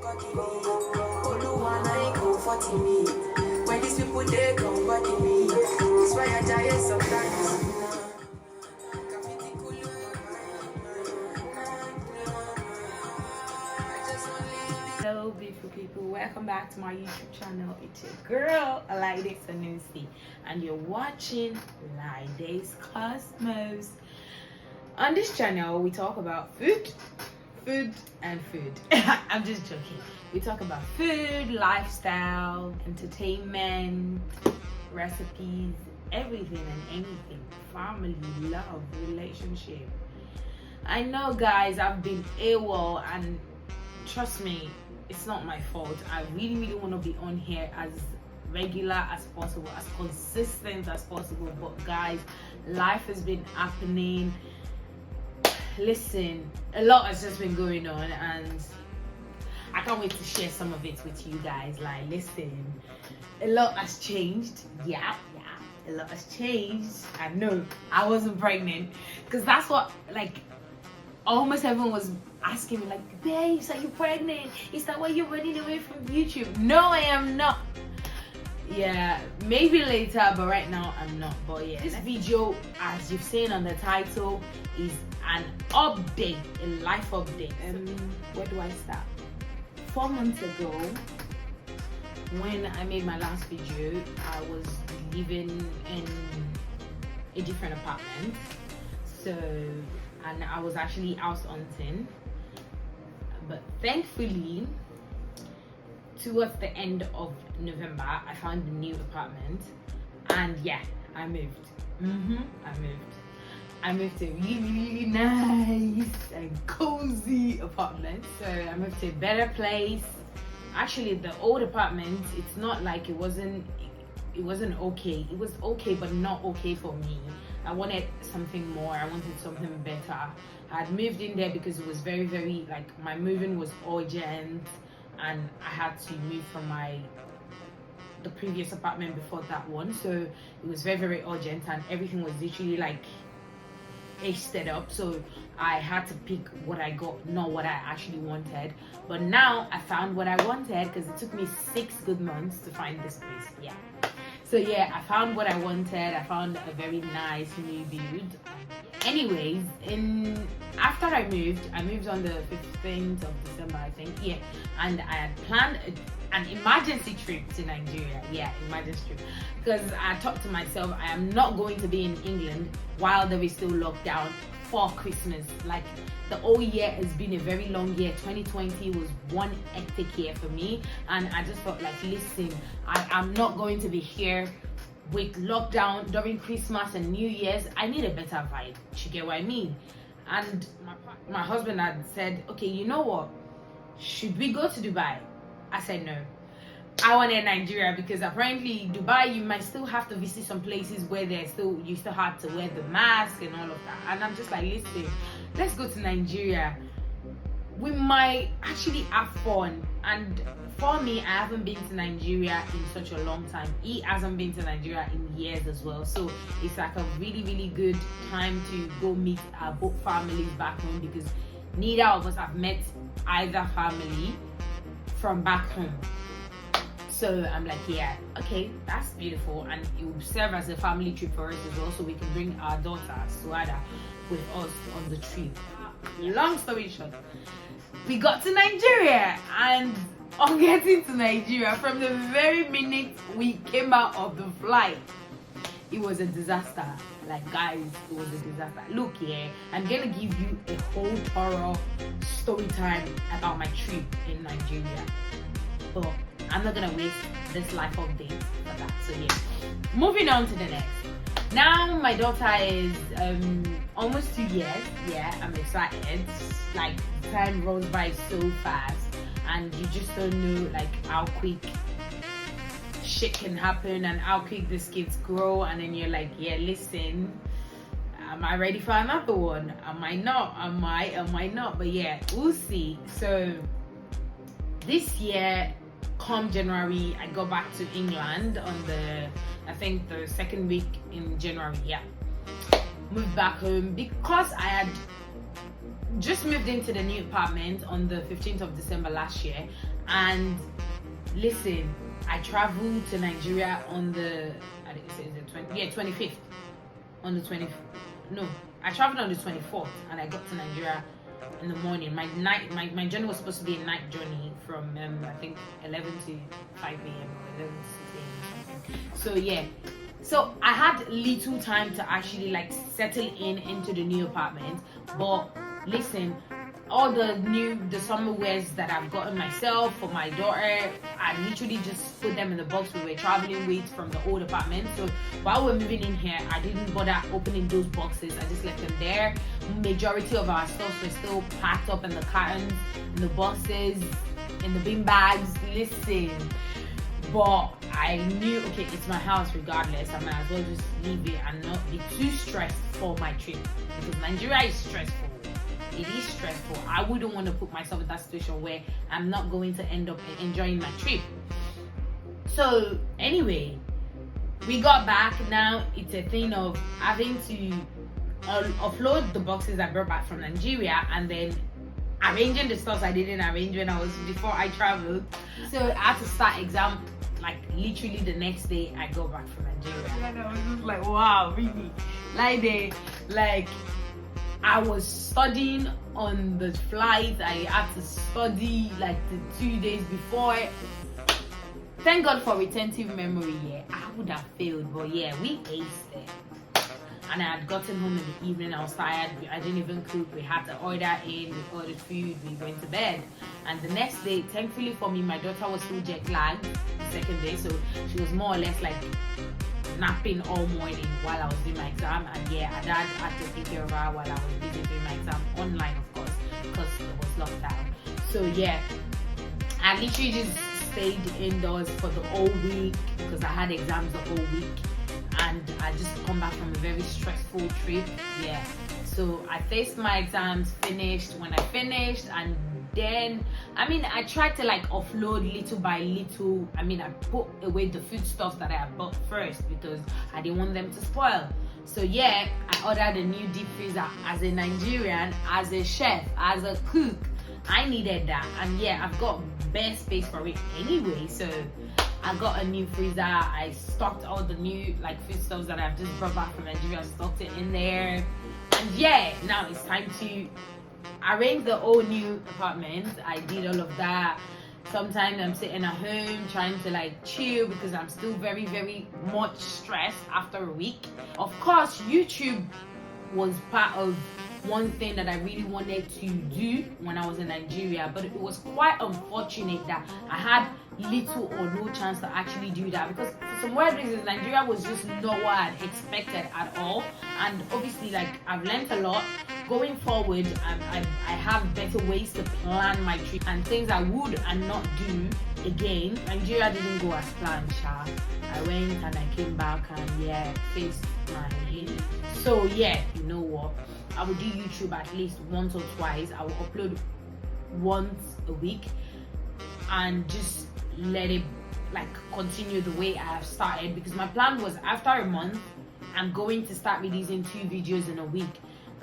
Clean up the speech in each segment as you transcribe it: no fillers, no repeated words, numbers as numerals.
When these people they come back in me, it's why I die sometimes. Hello beautiful people, welcome back to my YouTube channel. It's your girl Laide Sanusi and you're watching Laide's Cosmos. On this channel we talk about food and food. I'm just joking. We talk about food, lifestyle, entertainment, recipes, everything and anything, family, love, relationship. I know guys, I've been AWOL and trust me, it's not my fault. I really want to be on here as regular as possible, as consistent as possible, but guys, life has been happening. Listen, a lot has just been going on and I can't wait to share some of it with you guys. Like, listen, a lot has changed. Yeah, a lot has changed. I know I wasn't pregnant because that's what, like, almost everyone was asking me, like, babes, are you pregnant? Is that why you're running away from YouTube? No, I am not. Yeah, maybe later, but right now I'm not. But yeah, this video, as you've seen on the title, is an update, a life update. Where do I start? 4 months ago, when I made my last video, I was living in a different apartment. So, and I was actually house hunting. But thankfully, towards the end of November, I found a new apartment, and yeah, I moved. I moved to a really nice and cozy apartment. So I moved to a better place. Actually, the old apartment, it's not like it wasn't okay. It was okay, but not okay for me. I wanted something more. I wanted something better. I had moved in there because it was very like, my moving was urgent and I had to move from the previous apartment before that one. So it was very urgent and everything was literally like hasted up. So I had to pick what I got, not what I actually wanted. But now I found what I wanted because it took me 6 good months to find this place. Yeah. So yeah, I found what I wanted. I found a very nice new build. Anyways, after I moved on the 15th of December, I think. Yeah, and I had planned an emergency trip to Nigeria. Yeah, emergency trip, because I thought to myself, I am not going to be in England while there is still lockdown for Christmas. Like, the whole year has been a very long year. 2020 was one hectic year for me, and I just felt like, listen, I'm not going to be here with lockdown during Christmas and New Year's. I need a better vibe. You get what I mean? And my husband had said, okay, you know what? Should we go to Dubai? I said no. I wanted Nigeria because apparently Dubai, you might still have to visit some places where you still have to wear the mask and all of that. And I'm just like, listen, let's go to Nigeria. We might actually have fun. And for me, I haven't been to Nigeria in such a long time. He hasn't been to Nigeria in years as well. So it's like a really good time to go meet our both families back home, because neither of us have met either family from back home. So I'm like, yeah, okay, that's beautiful, and it will serve as a family trip for us as well, so we can bring our daughter Suada with us on the trip. Long story short, we got to Nigeria, and on getting to Nigeria, from the very minute we came out of the flight, it was a disaster. Like, guys, it was a disaster. Look, yeah, I'm gonna give you a whole thorough story time about my trip in Nigeria, but I'm not gonna waste this life update for that. So yeah, moving on to the next. Now my daughter is almost 2 years. Yeah, I'm excited. Like, time rolls by so fast, and you just don't know like how quick shit can happen and how quick these kids grow. And then you're like, yeah, listen, am I ready for another one? Am I not? Am I not? But yeah, we'll see. So this year, come January, I go back to England on I think the second week in January. Yeah, moved back home because I had just moved into the new apartment on the 15th of December last year, and listen, I traveled to Nigeria on the, I think it's the 25th. On the 20th, no, I traveled on the 24th, and I got to Nigeria in the morning. My journey was supposed to be a night journey from I think 11 to 5 a.m. or 11 to 6 a.m. or something. So yeah, so I had little time to actually like settle into the new apartment. But listen, all the summer wears that I've gotten myself for my daughter, I literally just put them in the box we were traveling with from the old apartment. So while we're moving in here, I didn't bother opening those boxes. I just left them there. Majority of our stuff were still packed up in the cartons, in the boxes, in the bin bags. Listen, but I knew, okay, it's my house regardless. I might as well just leave it and not be too stressed for my trip, because Nigeria is stressful. It is stressful. I wouldn't want to put myself in that situation where I'm not going to end up enjoying my trip. So anyway, we got back. Now it's a thing of having to offload the boxes I brought back from Nigeria, and then arranging the stuff I didn't arrange when I was before I traveled. So I had to start exam like literally the next day I got back from Nigeria. And I was just like, wow, really? Like I was studying on the flight. I had to study like the 2 days before. Thank God for retentive memory. Yeah, I would have failed, but yeah, we aced it. And I had gotten home in the evening. I was tired. I didn't even cook. We had to order in. We ordered food. We went to bed. And the next day, thankfully for me, my daughter was still jet lagged the second day, so she was more or less like napping all morning while I was doing my exam. And yeah, my dad had to take care of her while I was busy doing my exam online, of course, because it was lockdown. So yeah, I literally just stayed indoors for the whole week because I had exams the whole week, and I just come back from a very stressful trip. Yeah, so I faced my exams, finished. When I finished, and then I tried to like offload little by little. I put away the food stuff that I had bought first because I didn't want them to spoil. So yeah, I ordered a new deep freezer. As a Nigerian, as a chef, as a cook, I needed that. And yeah, I've got bare space for it anyway, so I got a new freezer. I stocked all the new like food stuffs that I've just brought back from Nigeria. I stocked it in there, and yeah, now it's time to arrange the whole new apartment. I did all of that. Sometimes I'm sitting at home trying to like chill because I'm still very, very much stressed after a week. Of course, YouTube was part of one thing that I really wanted to do when I was in Nigeria, but it was quite unfortunate that I had little or no chance to actually do that, because for some weird reasons Nigeria was just not what I expected at all. And obviously, like, I've learned a lot. Going forward, I have better ways to plan my trip and things I would and not do again. Nigeria didn't go as planned, Sha. I went and I came back and yeah, faced my head. So yeah, you know what? I would do YouTube at least once or twice. I will upload once a week and just let it like continue the way I have started, because my plan was after a month I'm going to start releasing 2 videos in a week.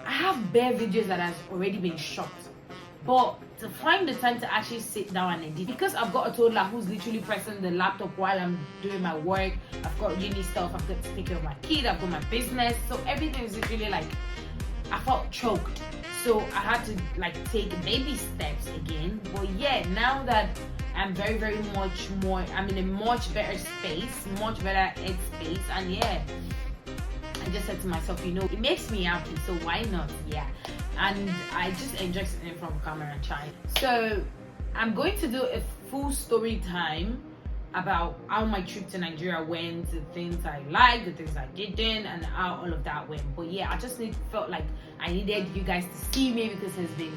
I have bare videos that has already been shot, but to find the time to actually sit down and edit, because I've got a toddler who's literally pressing the laptop while I'm doing my work. I've got uni stuff, I've got to take care of my kid, I've got my business, so everything is literally like, I felt choked. So I had to like take baby steps again. But yeah, now that I'm very, very much more, I'm in a much better space, much better head space, and yeah, I just said to myself, you know, it makes me happy, so why not? Yeah. And I just enjoy sitting in front of camera and chatting. So I'm going to do a full story time about how my trip to Nigeria went, the things I liked, the things I didn't, and how all of that went. But yeah, I just felt like I needed you guys to see me because it's been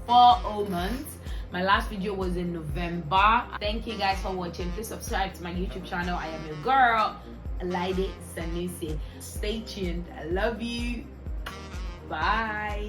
4 whole months. My last video was in November. Thank you guys for watching. Please subscribe to my YouTube channel. I am your girl, Laide Sanusi. Stay tuned. I love you. Bye.